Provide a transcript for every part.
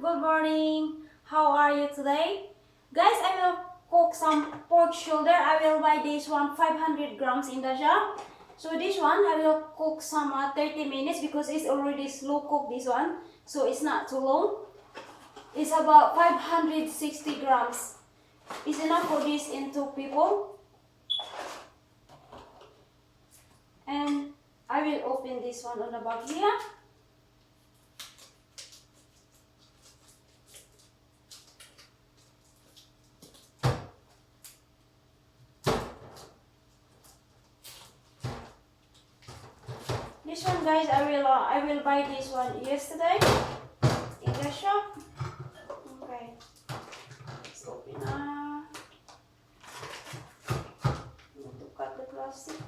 good morning. How are you today? Guys, I will cook some pork shoulder. I will buy this one 500 grams in the shop. So this one I will cook some 30 minutes because it's already slow cook this one. So it's not too long. It's about 560 grams. It's enough for this in 2 people. And I will open this one on the back here. This one, guys, I will buy this one yesterday in the shop. Okay, let's open up. Need to cut the plastic.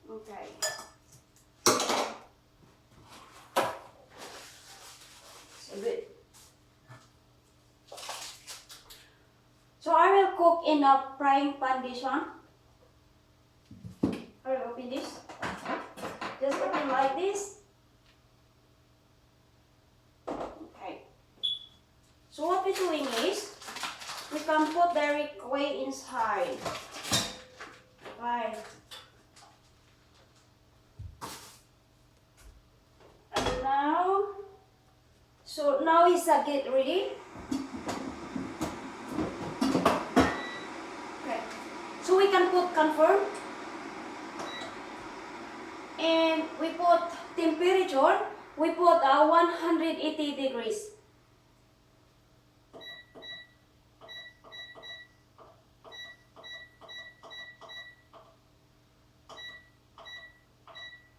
Okay. So good. So I will cook in a frying pan this one. I will open this. Just open like this. Okay. So what we're doing is, we can put directly inside. Okay. And now, so now is get ready. Okay. So we can put confirm. And we put temperature, we put 180 degrees.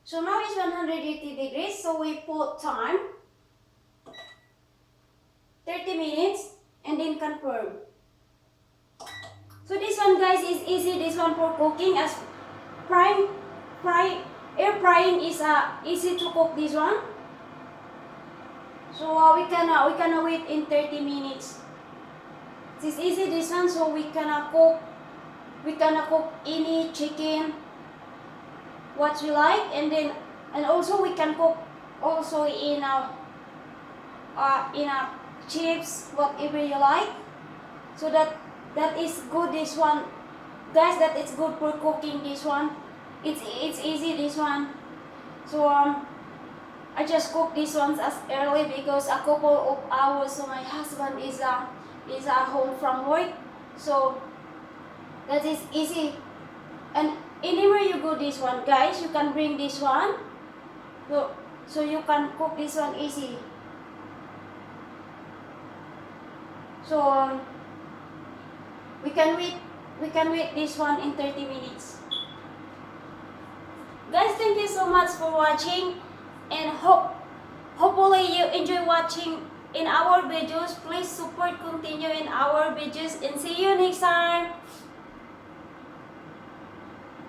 So now it's 180 degrees, so we put time, 30 minutes, and then confirm. So this one, guys, is easy, this one for cooking, as air frying is easy to cook this one. So we can wait in 30 minutes. This is easy this one, so we can cook any chicken what you like, and also we can cook also in a chips, whatever you like. So that is good this one, guys. That is good for cooking this one. It's easy this one. So I just cook these ones as early because a couple of hours. So my husband is home from work. So that is easy. And anywhere you go, this one, guys, you can bring this one. So you can cook this one easy. So we can wait this one in 30 minutes. Guys, thank you so much for watching, and hopefully you enjoy watching in our videos. Please support continue in our videos, and see you next time.